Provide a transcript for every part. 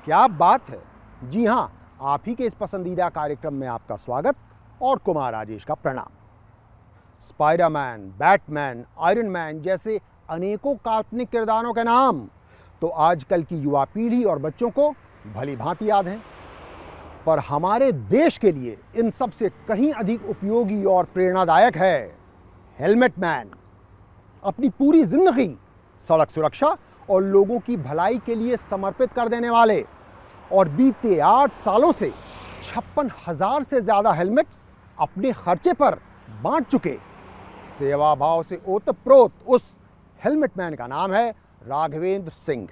क्या बात है। जी हाँ, आप ही के इस पसंदीदा कार्यक्रम में आपका स्वागत और कुमार राजेश का प्रणाम। स्पाइडरमैन, बैटमैन, आयरन मैन जैसे अनेकों काल्पनिक किरदारों के नाम तो आजकल की युवा पीढ़ी और बच्चों को भली भांति याद हैं, पर हमारे देश के लिए इन सब से कहीं अधिक उपयोगी और प्रेरणादायक है हेलमेट मैन। अपनी पूरी जिंदगी सड़क सुरक्षा और लोगों की भलाई के लिए समर्पित कर देने वाले और बीते 8 सालों से 56,000 से ज़्यादा हेलमेट्स अपने खर्चे पर बांट चुके सेवा भाव से ओतप्रोत उस हेलमेट मैन का नाम है राघवेंद्र सिंह।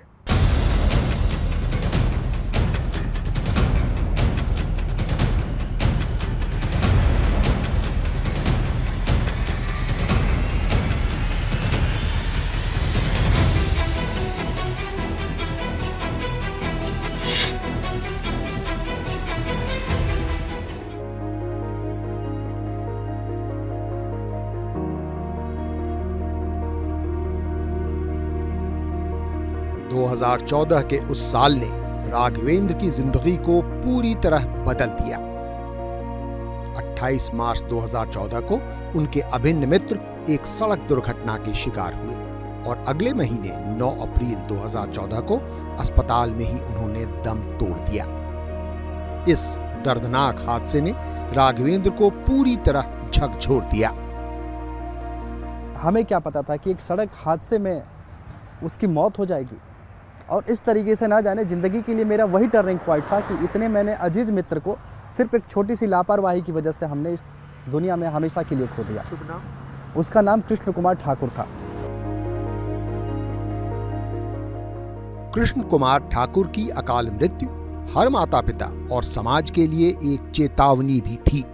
दो 2014 के उस साल ने राघवेंद्र की जिंदगी को पूरी तरह बदल दिया। 28 मार्च 2014 को उनके अभिन्न मित्र एक सड़क दुर्घटना के शिकार हुए और अगले महीने 9 अप्रैल 2014 को अस्पताल में ही उन्होंने दम तोड़ दिया। इस दर्दनाक हादसे ने राघवेंद्र को पूरी तरह झकझोर दिया। हमें क्या पता था कि एक सड़क हादसे में उसकी मौत हो जाएगी और इस तरीके से ना जाने ज़िंदगी के लिए मेरा वही टर्निंग पॉइंट था कि इतने मैंने अजीज मित्र को सिर्फ एक छोटी सी लापरवाही की वजह से हमने इस दुनिया में हमेशा के लिए खो दिया। शुभ नाम? उसका नाम कृष्ण कुमार ठाकुर था। कृष्ण कुमार ठाकुर की अकाल मृत्यु हर माता पिता और समाज के लिए एक चेतावनी भी थी।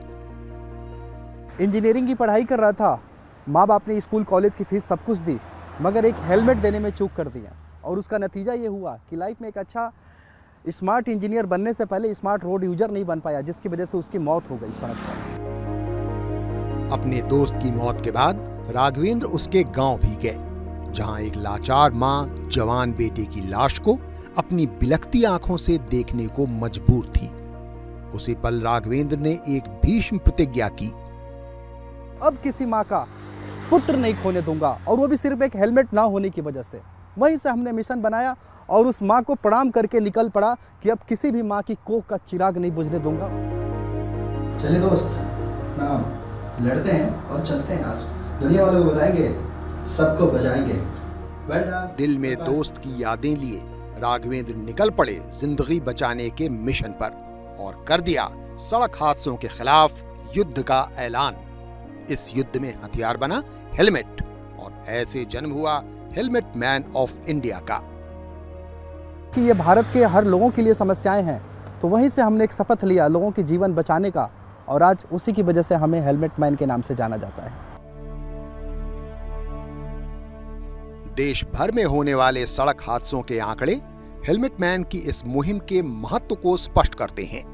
इंजीनियरिंग की पढ़ाई कर रहा था, माँ बाप ने स्कूल कॉलेज की फीस सब कुछ दी, मगर एक हेलमेट देने में चूक कर दिया और उसका नतीजा ये हुआ कि लाइफ में एक अच्छा स्मार्ट इंजीनियर बनने से पहले स्मार्ट रोड यूजर नहीं बन पाया, जिसकी वजह से उसकी मौत हो गई सड़क पर। अपने दोस्त की मौत के बाद राघवेंद्र उसके गांव भी गए, जहां एक लाचार मां जवान बेटे की लाश को अपनी बिलखती आंखों से देखने को मजबूर थी। उसी पल राघवेंद्र ने एक भीष्म प्रतिज्ञा की, अब किसी माँ का पुत्र नहीं खोने दूंगा, और वो भी सिर्फ एक हेलमेट ना होने की वजह से। वहीं से हमने मिशन बनाया और उस माँ को प्रणाम करके निकल पड़ा कि अब किसी भी माँ की कोख का चिराग नहीं बुझने दूंगा। चलिए दोस्त, ना लड़ते हैं और चलते हैं। आज दुनिया वालों को बताएंगे, सबको बचाएंगे। दिल में दोस्त की यादें लिए राघवेंद्र निकल पड़े जिंदगी बचाने के मिशन पर और कर दिया सड़क हादसों के खिलाफ युद्ध का ऐलान। इस युद्ध में हथियार बना हेलमेट और ऐसे जन्म हुआ हेलमेट मैन ऑफ इंडिया का। कि ये भारत के हर लोगों के लिए समस्याएं हैं, तो वहीं से हमने एक शपथ लिया लोगों के जीवन बचाने का, और आज उसी की वजह से हमें हेलमेट मैन के नाम से जाना जाता है। देश भर में होने वाले सड़क हादसों के आंकड़े हेलमेट मैन की इस मुहिम के महत्व को स्पष्ट करते हैं।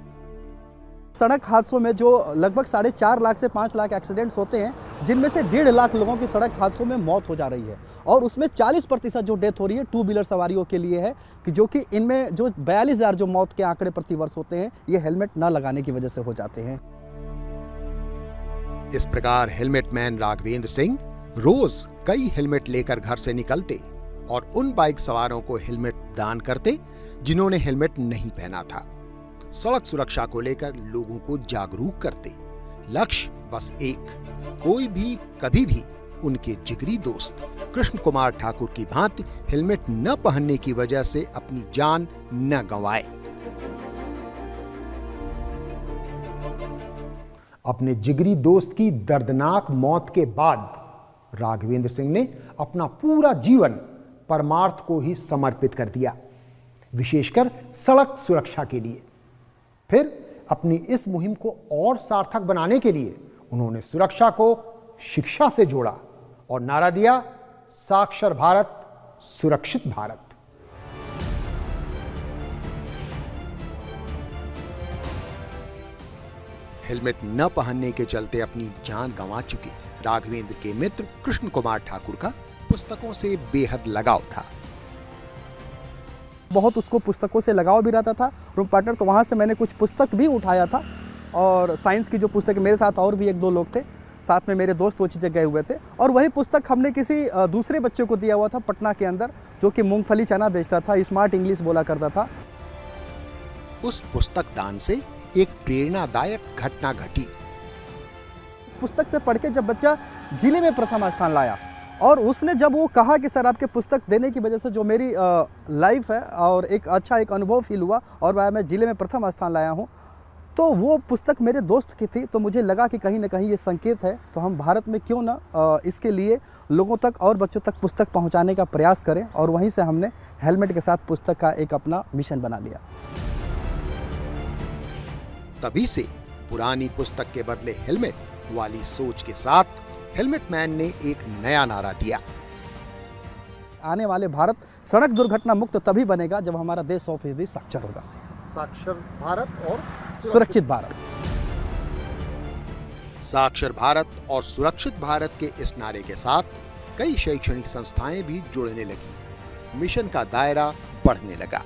सड़क हादसों में जो लगभग 4.5 लाख से 5 लाख एक्सीडेंट्स होते हैं, जिनमें से 1.5 लाख लोगों की सड़क हादसों में मौत हो जा रही है, और उसमें 40% जो डेथ हो रही है टू व्हीलर सवारियों के लिए है, कि जो कि इनमें जो 42,000 जो मौत के आंकड़े प्रतिवर्ष होते हैं, ये हेलमेट न लगाने की वजह से हो जाते हैं। इस प्रकार हेलमेट मैन राघवेंद्र सिंह रोज कई हेलमेट लेकर घर से निकलते और उन बाइक सवारों को हेलमेट दान करते जिन्होंने हेलमेट नहीं पहना था। सड़क सुरक्षा को लेकर लोगों को जागरूक करते। लक्ष्य बस एक, कोई भी कभी भी उनके जिगरी दोस्त कृष्ण कुमार ठाकुर की भांति हेलमेट न पहनने की वजह से अपनी जान न गंवाए। अपने जिगरी दोस्त की दर्दनाक मौत के बाद राघवेंद्र सिंह ने अपना पूरा जीवन परमार्थ को ही समर्पित कर दिया, विशेषकर सड़क सुरक्षा के लिए। फिर अपनी इस मुहिम को और सार्थक बनाने के लिए उन्होंने सुरक्षा को शिक्षा से जोड़ा और नारा दिया, साक्षर भारत, सुरक्षित भारत। हेलमेट न पहनने के चलते अपनी जान गंवा चुके राघवेंद्र के मित्र कृष्ण कुमार ठाकुर का पुस्तकों से बेहद लगाव था। बहुत उसको पुस्तकों से लगाव भी रहता था रूम पार्टनर, तो वहाँ से मैंने कुछ पुस्तक भी उठाया था और साइंस की जो पुस्तक, मेरे साथ और भी 1-2 लोग थे, साथ में मेरे दोस्त वो चीज़ें गए हुए थे और वही पुस्तक हमने किसी दूसरे बच्चे को दिया हुआ था पटना के अंदर, जो कि मूंगफली चना बेचता था, स्मार्ट इंग्लिश बोला करता था। उस पुस्तक दान से एक प्रेरणादायक घटना घटी। पुस्तक से पढ़ के जब बच्चा जिले में प्रथम स्थान लाया और उसने जब वो कहा कि सर आपके पुस्तक देने की वजह से जो मेरी लाइफ है और एक अच्छा एक अनुभव फील हुआ और मैं जिले में प्रथम स्थान लाया हूँ, तो वो पुस्तक मेरे दोस्त की थी, तो मुझे लगा कि कहीं ना कहीं ये संकेत है, तो हम भारत में क्यों ना इसके लिए लोगों तक और बच्चों तक पुस्तक पहुंचाने का प्रयास करें, और वहीं से हमने हेलमेट के साथ पुस्तक का एक अपना मिशन बना लिया। तभी से पुरानी पुस्तक के बदले हेलमेट वाली सोच के साथ हेलमेट मैन ने एक नया नारा दिया। आने वाले भारत सड़क दुर्घटना मुक्त तभी बनेगा जब हमारा देश 100% साक्षर होगा। साक्षर भारत और सुरक्षित भारत। साक्षर भारत और सुरक्षित भारत के इस नारे के साथ कई शैक्षणिक संस्थाएं भी जुड़ने लगी। मिशन का दायरा बढ़ने लगा।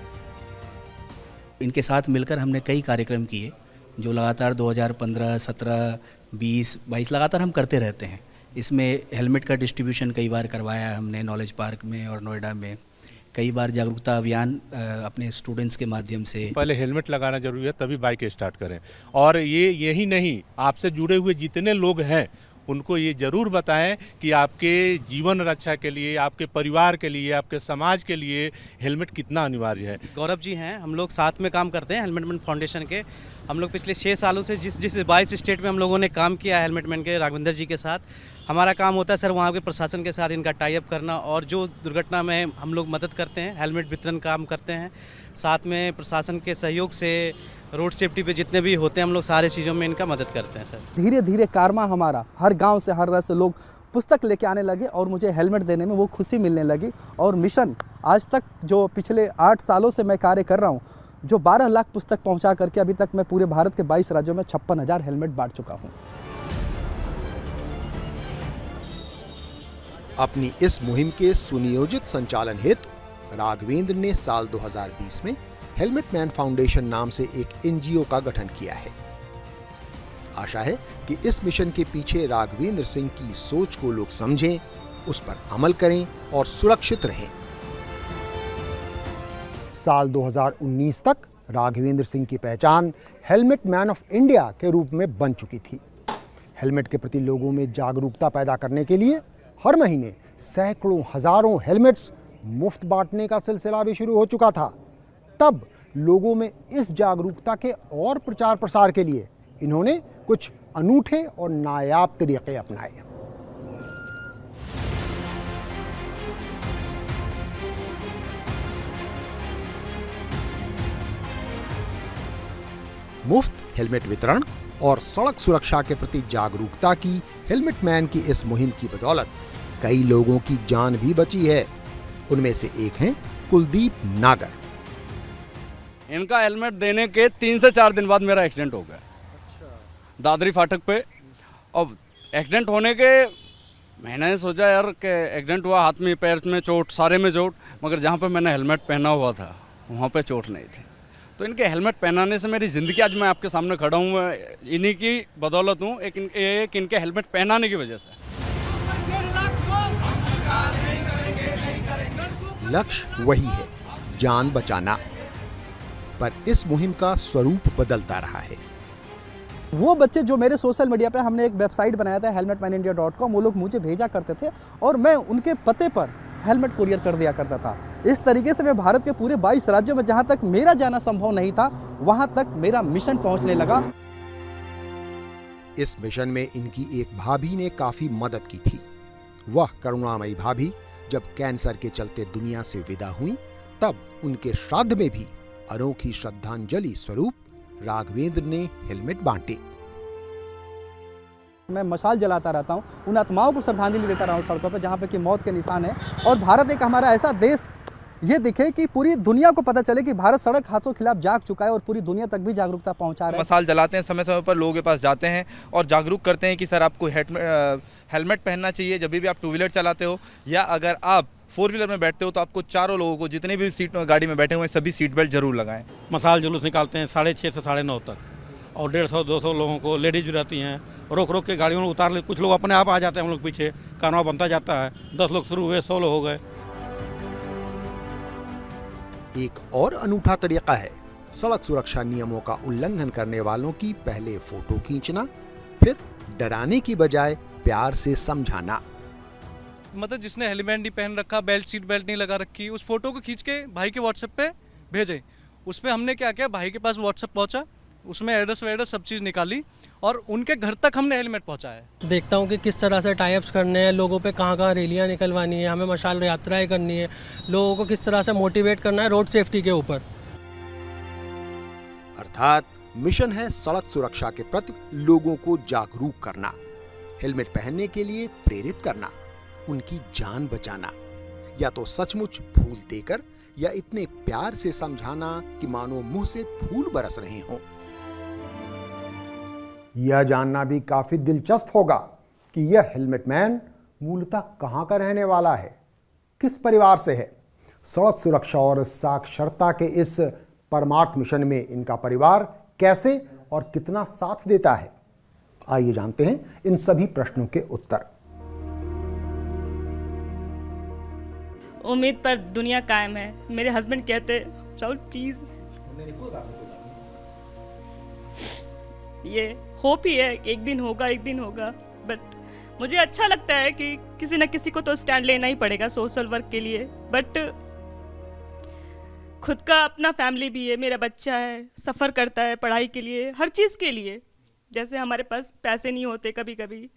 इनके साथ मिलकर हमने कई कार्यक्रम किए जो लगातार 2015, 17, 20, 22 लगातार हम करते रहते हैं। इसमें हेलमेट का डिस्ट्रीब्यूशन कई बार करवाया हमने नॉलेज पार्क में और नोएडा में। कई बार जागरूकता अभियान अपने स्टूडेंट्स के माध्यम से। पहले हेलमेट लगाना जरूरी है तभी बाइक स्टार्ट करें। और यही नहीं, आपसे जुड़े हुए जितने लोग हैं उनको ये जरूर बताएं कि आपके जीवन रक्षा के लिए, आपके परिवार के लिए, आपके समाज के लिए हेलमेट कितना अनिवार्य है। गौरव जी हैं, हम लोग साथ में काम करते हैं हेलमेट मैन फाउंडेशन के। हम लोग पिछले 6 सालों से जिस 22 स्टेट में हम लोगों ने काम किया है हेलमेट मैन के राघवेंद्र जी के साथ, हमारा काम होता है सर वहाँ के प्रशासन के साथ इनका टाई अप करना, और जो दुर्घटना में हम लोग मदद करते हैं, हेलमेट वितरण काम करते हैं, साथ में प्रशासन के सहयोग से रोड सेफ्टी पे जितने भी होते हैं हम लोग सारे चीज़ों में इनका मदद करते हैं सर। धीरे धीरे कारवा हमारा हर गांव से, हर रस से लोग पुस्तक लेके आने लगे और मुझे हेलमेट देने में वो खुशी मिलने लगी। और मिशन आज तक जो पिछले 8 सालों से मैं कार्य कर रहा हूँ, जो 12 लाख पुस्तक पहुँचा करके अभी तक मैं पूरे भारत के 22 राज्यों में 56,000 हेलमेट बांट चुका हूँ। अपनी इस मुहिम के सुनियोजित संचालन हेतु राघवेंद्र ने साल 2020 में हेलमेट मैन फाउंडेशन नाम से एक एनजीओ का गठन किया है। आशा है कि इस मिशन के पीछे राघवेंद्र सिंह की सोच को लोग समझें, उस पर अमल करें और सुरक्षित रहें। साल 2019 तक राघवेंद्र सिंह की पहचान हेलमेट मैन ऑफ इंडिया के रूप में बन चुकी थी। हेलमेट के प्रति लोगों में जागरूकता पैदा करने के लिए हर महीने सैकड़ों हजारों हेलमेट्स मुफ्त बांटने का सिलसिला भी शुरू हो चुका था। तब लोगों में इस जागरूकता के और प्रचार प्रसार के लिए इन्होंने कुछ अनूठे और नायाब तरीके अपनाए। मुफ्त हेलमेट वितरण और सड़क सुरक्षा के प्रति जागरूकता की हेलमेट मैन की इस मुहिम की बदौलत कई लोगों की जान भी बची है। उनमें से एक हैं कुलदीप नागर। इनका हेलमेट देने के 3 से 4 दिन बाद मेरा एक्सीडेंट हो गया। दादरी फाटक पे। अब एक्सीडेंट होने के मैंने सोचा यार कि एक्सीडेंट हुआ, हाथ में पैर में चोट, सारे में चोट, मगर जहाँ पे मैंने हेलमेट पहना हुआ था वहाँ पे चोट नहीं थी। तो इनके हेलमेट पहनाने से मेरी ज़िंदगी आज मैं आपके सामने खड़ा हूँ, इन्हीं की बदौलत हूँ, एक इनके हेलमेट पहनाने की वजह से। लक्ष्य वही है, जान बचाना, पर इस मुहिम का स्वरूप बदलता रहा है। वो बच्चे जो मेरे सोशल मीडिया पे, हमने एक वेबसाइट बनाया था helmetmanindia.com, वो लोग मुझे भेजा करते थे और मैं उनके पते पर हेलमेट कुरियर कर दिया करता था। इस तरीके से मैं भारत के पूरे 22 राज्यों में जहां तक मेरा जाना संभव नहीं था वहां तक मेरा मिशन पहुंचने लगा। इस मिशन में इनकी एक भाभी ने काफी मदद की थी। वह करुणामयी भाभी जब कैंसर के चलते दुनिया से विदा हुई, तब उनके श्राद्ध में भी अनोखी श्रद्धांजलि स्वरूप राघवेंद्र ने हेलमेट बांटे। मैं मशाल जलाता रहता हूँ, उन आत्माओं को श्रद्धांजलि देता रहा हूँ सड़कों पर जहाँ पे कि मौत के निशान है। और भारत एक हमारा ऐसा देश ये दिखे कि पूरी दुनिया को पता चले कि भारत सड़क हादसों के खिलाफ जाग चुका है और पूरी दुनिया तक भी जागरूकता पहुँचा रहा है। मशाल जलाते हैं, समय समय पर लोगों के पास जाते हैं और जागरूक करते हैं कि सर आपको हेलमेट पहनना चाहिए जब भी आप 2 व्हीलर चलाते हो, या अगर आप 4 व्हीलर में बैठते हो तो आपको चारों लोगों को, जितने भी सीट गाड़ी में बैठे हुए हैं, सभी सीट बेल्ट जरूर लगाएं। मसाल जुलूस निकालते हैं 6:30 से 9:30 तक, और 150-200 लोगों को, लेडीज भी रहती हैं, रोक रोक के गाड़ियों में उतार ले। कुछ लोग अपने आप आ जाते हैं, हम लोग पीछे कारवां बनता जाता है। 10 लोग शुरू हुए, 100 लोग हो गए। एक और अनूठा तरीका है सड़क सुरक्षा नियमों का उल्लंघन करने वालों की पहले फोटो खींचना, फिर डराने की बजाय प्यार से समझाना। मतलब जिसने हेलमेट नहीं पहन रखा, सीट बेल्ट नहीं लगा रखी, उस फोटो को खींच के भाई के व्हाट्सएप पे भेजे। उसमें हमने क्या किया, भाई के पास व्हाट्सएप पहुंचा, उसमें एड्रेस सब चीज़ निकाली और उनके घर तक हमने हेलमेट पहुंचाया। देखता हूं कि किस तरह से टाइप्स करने हैं, लोगों पे कहां-कहां रैलियां निकलवानी है, हमें मशाल यात्राएं करनी है, लोगों को किस तरह से मोटिवेट करना है रोड सेफ्टी के ऊपर। अर्थात मिशन है सड़क सुरक्षा के प्रति लोगों को जागरूक करना, हेलमेट पहनने के लिए प्रेरित करना, उनकी जान बचाना, या तो सचमुच फूल देकर या इतने प्यार से समझाना कि मानो मुंह से फूल बरस रहे हों। यह जानना भी काफी दिलचस्प होगा कि यह हेलमेट मैन मूलतः कहां का रहने वाला है, किस परिवार से है। सड़क सुरक्षा और साक्षरता के इस परमार्थ मिशन में इनका परिवार कैसे और कितना साथ देता है, आइए जानते हैं इन सभी प्रश्नों के उत्तर। उम्मीद पर दुनिया कायम है। मेरे हस्बैंड कहते, राहुल प्लीज, ये होप ही है, एक दिन होगा। बट मुझे अच्छा लगता है कि किसी न किसी को तो स्टैंड लेना ही पड़ेगा सोशल वर्क के लिए। बट खुद का अपना फैमिली भी है, मेरा बच्चा है, सफ़र करता है पढ़ाई के लिए, हर चीज़ के लिए। जैसे हमारे पास पैसे नहीं होते कभी कभी,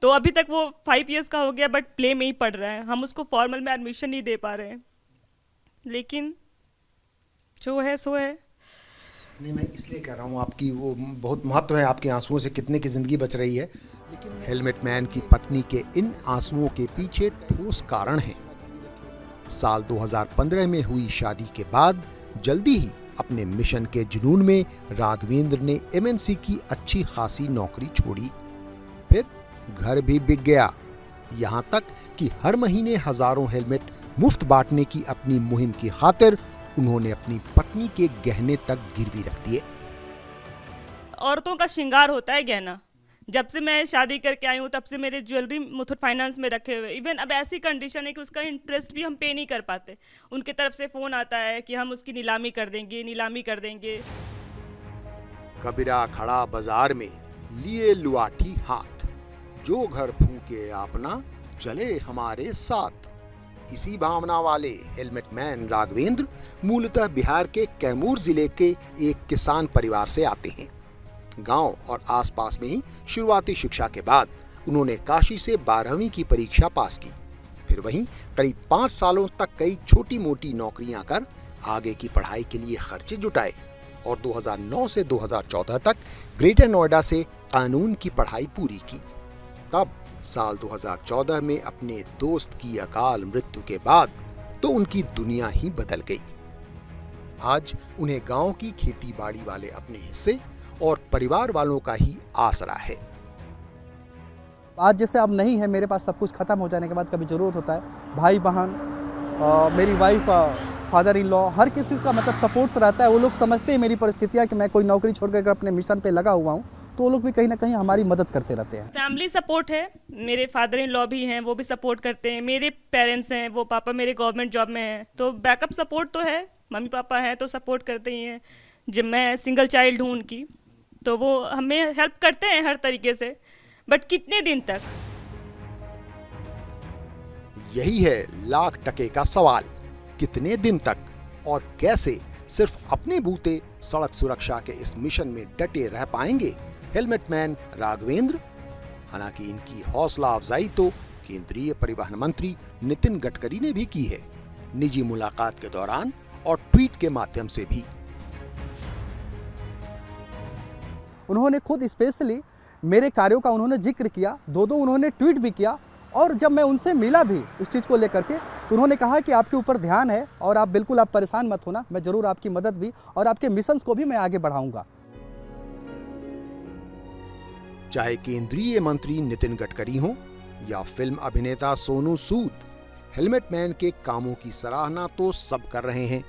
तो अभी तक वो 5 इयर्स का हो गया बट प्ले में ही पढ़ रहा है, हम उसको फॉर्मल में एडमिशन नहीं दे पा रहे हैं। लेकिन जो है सो है। नहीं, मैं इसलिए कह रहा हूँ, आपकी वो बहुत महत्व है, आपके आंसुओं से कितने की जिंदगी बच रही है। लेकिन हेलमेट मैन की पत्नी के इन आंसुओं के पीछे ठोस कारण है। साल 2015 में हुई शादी के बाद जल्दी ही अपने मिशन के जुनून में राघवेंद्र ने MNC की अच्छी खासी नौकरी छोड़ी, फिर घर भी बिक गया, यहाँ तक कि हर महीने हजारों हेलमेट मुफ्त बांटने की अपनी मुहिम की खातिर उन्होंने अपनी पत्नी के गहने तक गिरवी रख दिए। औरतों का श्रृंगार होता है गहना। जब से मैं शादी करके आई हूँ तब से मेरे ज्वेलरी मुथूट फाइनेंस में रखे हुए। इवन अब ऐसी कंडीशन है कि उसका इंटरेस्ट भी हम पे नहीं कर पाते। उनके तरफ से फोन आता है कि हम उसकी नीलामी कर देंगे। कबीरा खड़ा बाजार में लिए लुआठी हाथ, जो घर फूके अपना चले हमारे साथ। इसी भावना वाले हेलमेट मैन राघवेंद्र मूलतः बिहार के कैमूर जिले के एक किसान परिवार से आते हैं। गांव और आसपास में ही शुरुआती शिक्षा के बाद उन्होंने काशी से 12वीं की परीक्षा पास की, फिर वहीं करीब 5 सालों तक कई छोटी मोटी नौकरियां कर आगे की पढ़ाई के लिए खर्चे जुटाए और 2009 से 2014 तक ग्रेटर नोएडा से कानून की पढ़ाई पूरी की। तब साल 2014 में अपने दोस्त की अकाल मृत्यु के बाद तो उनकी दुनिया ही बदल गई। आज उन्हें गांव की खेती बाड़ी वाले अपने हिस्से और परिवार वालों का ही आसरा है। आज जैसे अब नहीं है मेरे पास, सब कुछ खत्म हो जाने के बाद कभी ज़रूरत होता है, भाई बहन, मेरी वाइफ, फादर इन लॉ, हर किसी का मतलब सपोर्ट रहता है। वो लोग समझते हैं मेरी परिस्थितियाँ कि मैं कोई नौकरी छोड़कर अपने मिशन पे लगा हुआ हूँ, तो वो लोग भी कहीं ना कहीं हमारी मदद करते रहते हैं। फैमिली सपोर्ट है, मेरे फादर इन लॉ भी हैं, वो भी सपोर्ट करते हैं। मेरे पेरेंट्स हैं, वो पापा मेरे गवर्नमेंट जॉब में हैं, तो बैकअप सपोर्ट तो है। मम्मी पापा हैं तो सपोर्ट करते ही हैं। जब मैं सिंगल चाइल्ड हूँ उनकी, तो वो हमें हेल्प करते हैं हर तरीके से। बट कितने दिन तक? यही है लाख टके का सवाल, कितने दिन तक और कैसे सिर्फ अपने बूते सड़क सुरक्षा के इस मिशन में डटे रह पाएंगे हेलमेट मैन राघवेंद्र। हालांकि इनकी हौसला अफजाई तो केंद्रीय परिवहन मंत्री नितिन गडकरी ने भी की है, निजी मुलाकात के दौरान और ट्वीट के माध्यम से भी। उन्होंने खुद स्पेशली मेरे कार्यों का उन्होंने जिक्र किया, दो उन्होंने ट्वीट भी किया। और जब मैं उनसे मिला भी इस चीज़ को लेकर के, तो उन्होंने कहा कि आपके ऊपर ध्यान है और आप बिल्कुल आप परेशान मत होना, मैं ज़रूर आपकी मदद भी और आपके मिशंस को भी मैं आगे बढ़ाऊंगा। चाहे केंद्रीय मंत्री नितिन गडकरी हो या फिल्म अभिनेता सोनू सूद, हेलमेट मैन के कामों की सराहना तो सब कर रहे हैं,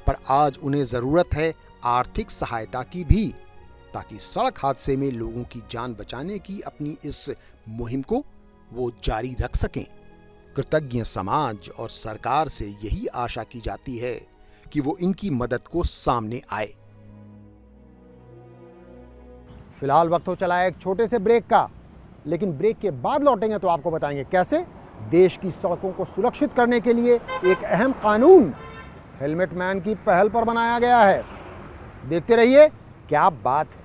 पर आज उन्हें जरूरत है आर्थिक सहायता की भी, ताकि सड़क हादसे में लोगों की जान बचाने की अपनी इस मुहिम को वो जारी रख सकें। कृतज्ञ समाज और सरकार से यही आशा की जाती है कि वो इनकी मदद को सामने आए। फिलहाल वक्त हो चला है एक छोटे से ब्रेक का, लेकिन ब्रेक के बाद लौटेंगे तो आपको बताएंगे कैसे देश की सड़कों को सुरक्षित करने के लिए एक अहम कानून हेलमेट मैन की पहल पर बनाया गया है। देखते रहिए, क्या बात है।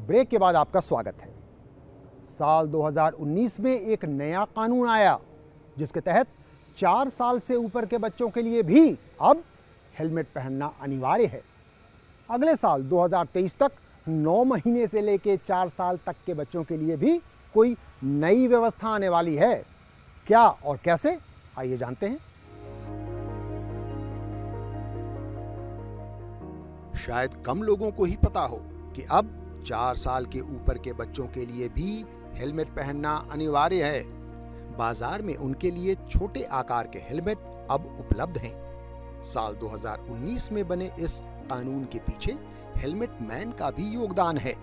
ब्रेक के बाद आपका स्वागत है। साल 2019 में एक नया कानून आया जिसके तहत 4 साल से ऊपर के बच्चों के लिए भी अब हेलमेट पहनना अनिवार्य है। अगले साल 2023 तक 9 महीने से लेकर 4 साल तक के बच्चों के लिए भी कोई नई व्यवस्था आने वाली है। क्या और कैसे, आइए जानते हैं। शायद कम लोगों को ही पता हो कि अब 4 साल के ऊपर के बच्चों के लिए भी हेलमेट पहनना अनिवार्य है। बाजार में उनके लिए छोटे आकार के हेलमेट अब उपलब्ध हैं। साल 2019 में बने इस कानून के पीछे हेलमेट मैन का भी योगदान है।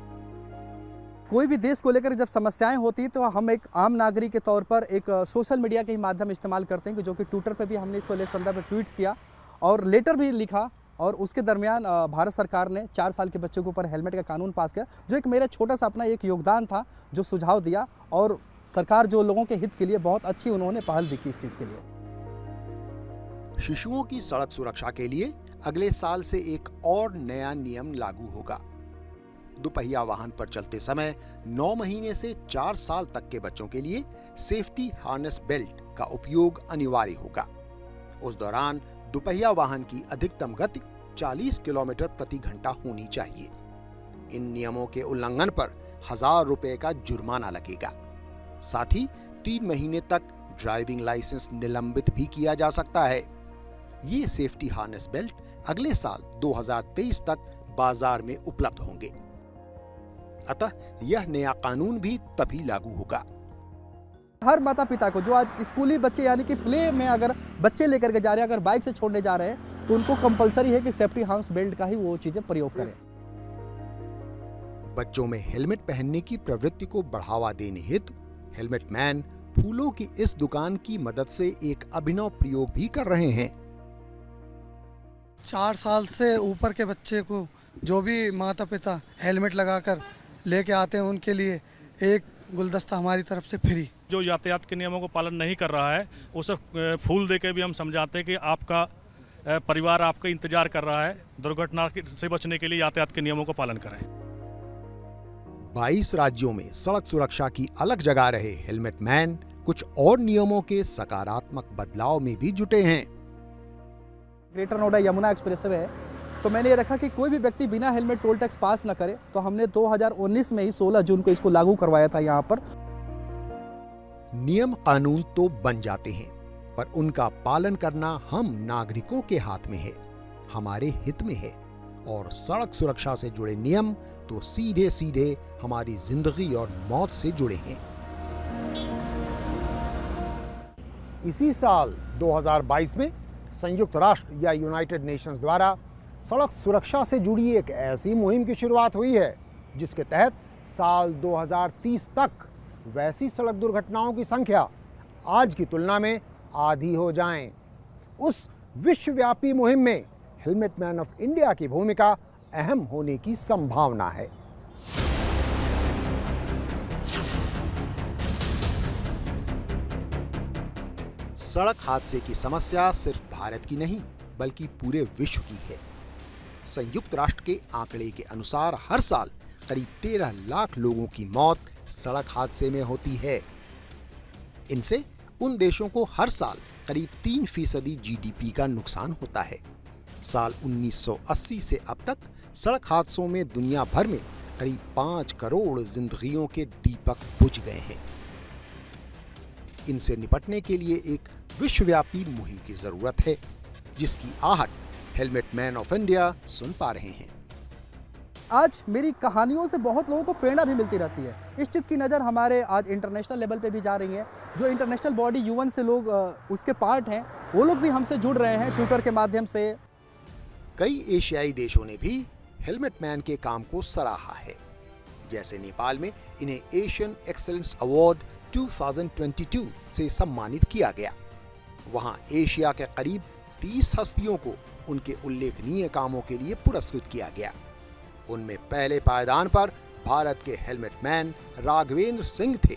कोई भी देश को लेकर जब समस्याएं होती तो हम एक आम नागरिक के तौर पर एक सोशल मीडिया के ही माध्यम इस्तेमाल करते हैं, कि जो कि ट्विटर पे भी हमने इसको ले संदर्भ में ट्वीट्स किया और लेटर भी लिखा, और उसके दरमियान भारत सरकार ने 4 साल के बच्चों के ऊपर हेलमेट का कानून पास किया, जो एक मेरा छोटा सा अपना एक योगदान था, जो सुझाव दिया। और सरकार जो लोगों के हित के लिए बहुत अच्छी उन्होंने पहल भी की इस चीज़ के लिए। शिशुओं की सड़क सुरक्षा के लिए अगले साल से एक और नया नियम लागू होगा। दुपहिया वाहन पर चलते समय 9 महीने से 4 साल तक के बच्चों के लिए सेफ्टी हार्नेस बेल्ट का उपयोग अनिवार्य होगा। उस दौरान दुपहिया वाहन की अधिकतम गति 40 किलोमीटर प्रति घंटा होनी चाहिए। इन नियमों के उल्लंघन पर 1000 रुपए का जुर्माना लगेगा। साथ ही 3 महीने तक ड्राइविंग लाइसेंस निलंबित भी किया जा सकता है। ये सेफ्टी हार्नेस बेल्ट अगले साल 2023 तक बाजार में उपलब्ध होंगे। अतः यह नया कानून भी तभी लागू होगा। हर माता पिता को जो आज स्कूली बच्चे यानी कि प्ले में अगर बच्चे लेकर के जा रहे हैं, अगर बाइक से छोड़ने जा रहे हैं, तो उनको कंपलसरी है कि सेफ्टी हार्नेस बेल्ट का ही वो चीजें प्रयोग करें। बच्चों में हेलमेट पहनने की प्रवृत्ति को बढ़ावा देने हेतु हेलमेट मैन फूलों की इस दुकान की मदद से एक अभिनव प्रयोग भी कर रहे हैं। 4 साल से ऊपर के बच्चे को जो भी माता पिता हेलमेट लगाकर लेके आते हैं, उनके लिए एक गुलदस्ता हमारी तरफ से फ्री। जो यातायात के नियमों को पालन नहीं कर रहा है उसे फूल देके भी हम समझाते हैं कि आपका परिवार आपका इंतजार कर रहा है। दुर्घटना से बचने के लिए यातायात के नियमों को पालन करें। 22 राज्यों में सड़क सुरक्षा की अलग जगह रहे हेलमेट मैन कुछ और नियमों के सकारात्मक बदलाव में भी जुटे हैं। ग्रेटर नोएडा यमुना एक्सप्रेसवे है, तो मैंने ये रखा कि कोई भी व्यक्ति बिना हेलमेट टोल टैक्स पास न करे। तो हमने 2019 में ही 16 जून को इसको लागू करवाया था। यहाँ पर नियम कानून तो बन जाते हैं, पर उनका पालन करना हम नागरिकों के हाथ में है, हमारे हित में है। और सड़क सुरक्षा से जुड़े नियम तो सीधे सीधे हमारी जिंदगी और मौत से जुड़े हैं। इसी साल 2022 में संयुक्त राष्ट्र या यूनाइटेड नेशंस द्वारा सड़क सुरक्षा से जुड़ी एक ऐसी मुहिम की शुरुआत हुई है जिसके तहत साल 2030 तक वैसी सड़क दुर्घटनाओं की संख्या आज की तुलना में आधी हो जाएं। उस विश्वव्यापी मुहिम में हेलमेट मैन ऑफ इंडिया की भूमिका अहम होने की संभावना है। सड़क हादसे की समस्या सिर्फ भारत की नहीं बल्कि पूरे विश्व की है। संयुक्त राष्ट्र के आंकड़े के अनुसार हर साल करीब 13 लाख लोगों की मौत सड़क हादसे में होती है। इनसे उन देशों को हर साल करीब 3% जीडीपी का नुकसान होता है। साल 1980 से अब तक सड़क हादसों में दुनिया भर में करीब 5 करोड़ जिंदगियों के दीपक बुझ गए हैं। इनसे निपटने के लिए एक विश्वव्यापी मुहिम की जरूरत है, जिसकी आहट हेलमेट मैन ऑफ इंडिया सुन पा रहे हैं। आज मेरी कहानियों से बहुत लोगों को प्रेरणा भी मिलती रहती है। इस चीज़ की नज़र हमारे आज इंटरनेशनल लेवल पे भी जा रही है। जो इंटरनेशनल बॉडी UN से लोग उसके पार्ट हैं, वो लोग भी हमसे जुड़ रहे हैं ट्विटर के माध्यम से। कई एशियाई देशों ने भी हेलमेट मैन के काम को सराहा है। जैसे नेपाल में इन्हें एशियन एक्सेलेंस अवार्ड 2022 से सम्मानित किया गया। वहां एशिया के करीब 30 हस्तियों को उनके उल्लेखनीय कामों के लिए पुरस्कृत किया गया। उनमें पहले पायदान पर भारत के हेलमेट मैन राघवेंद्र सिंह थे।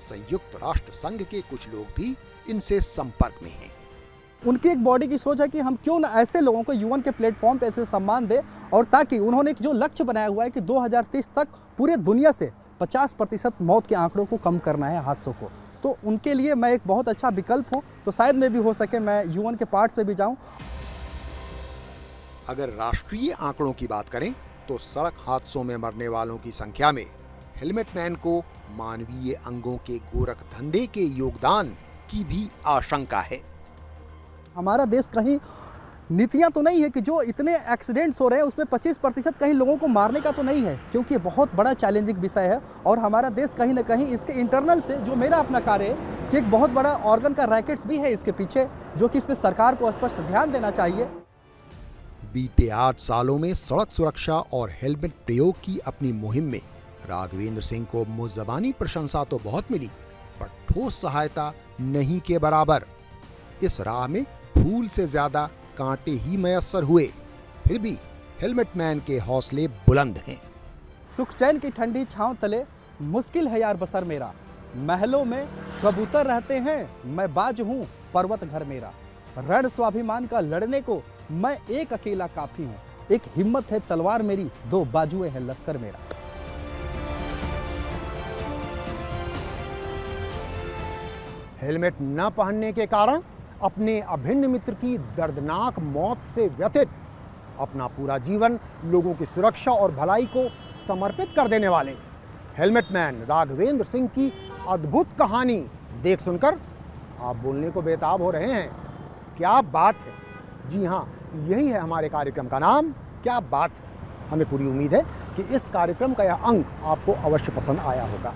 संयुक्त राष्ट्र संघ के कुछ लोग भी इनसे संपर्क में हैं। उनकी एक बॉडी की सोच है कि हम क्यों ना ऐसे लोगों को UN के प्लेटफॉर्म पे ऐसे सम्मान दें, और ताकि उन्होंने एक जो लक्ष्य बनाया हुआ है कि 2030 तक पूरे दुनिया से 50% मौत के आंकड़ों को कम करना है, हादसों को। तो उनके लिए मैं एक बहुत अच्छा विकल्प हूँ। तो शायद में भी हो सके मैं UN के पार्ट्स पे भी जाऊँ। अगर राष्ट्रीय आंकड़ों की बात करें तो सड़क हादसों में मरने वालों की संख्या में हेलमेट मैन को मानवीय अंगों के गोरख धंधे के योगदान की भी आशंका है। हमारा देश कहीं नीतियां तो नहीं है कि जो इतने एक्सीडेंट्स हो रहे हैं उसमें 25% कहीं लोगों को मारने का तो नहीं है, क्योंकि ये बहुत बड़ा चैलेंजिंग विषय है। और हमारा देश कहीं ना कहीं इसके इंटरनल से, जो मेरा अपना कार्य है कि एक बहुत बड़ा ऑर्गन का रैकेट्स भी है इसके पीछे, जो कि इस पर सरकार को स्पष्ट ध्यान देना चाहिए। बीते 8 सालों में सड़क सुरक्षा और हेलमेट प्रयोग की अपनी मुहिम में राघवेंद्र सिंह को मुज़्ज़बानी प्रशंसा तो बहुत मिली, पर ठोस सहायता नहीं के बराबर। इस राह में फूल से ज्यादा कांटे ही मयस्सर हुए। फिर भी हेलमेट मैन के हौसले बुलंद हैं। सुख चैन की ठंडी छांव तले मुश्किल है यार बसर मेरा, महलों में कबूतर रहते हैं, मैं बाज हूँ पर्वत घर मेरा। रण स्वाभिमान का लड़ने को मैं एक अकेला काफी हूँ, एक हिम्मत है तलवार मेरी, 2 बाजुए है लश्कर मेरा। हेलमेट न पहनने के कारण अपने अभिन्न मित्र की दर्दनाक मौत से व्यथित, अपना पूरा जीवन लोगों की सुरक्षा और भलाई को समर्पित कर देने वाले हेलमेट मैन राघवेंद्र सिंह की अद्भुत कहानी देख सुनकर आप बोलने को बेताब हो रहे हैं। क्या बात है! जी हाँ, यही है हमारे कार्यक्रम का नाम, क्या बात है। हमें पूरी उम्मीद है कि इस कार्यक्रम का यह अंक आपको अवश्य पसंद आया होगा।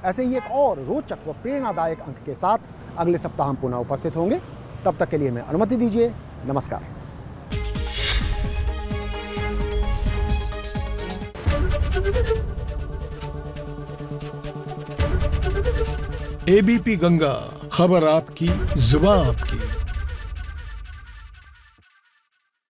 ऐसे ही एक और रोचक व प्रेरणादायक अंक के साथ अगले सप्ताह हम पुनः उपस्थित होंगे। तब तक के लिए हमें अनुमति दीजिए। नमस्कार। ABP गंगा, खबर आपकी, जुबान आपकी।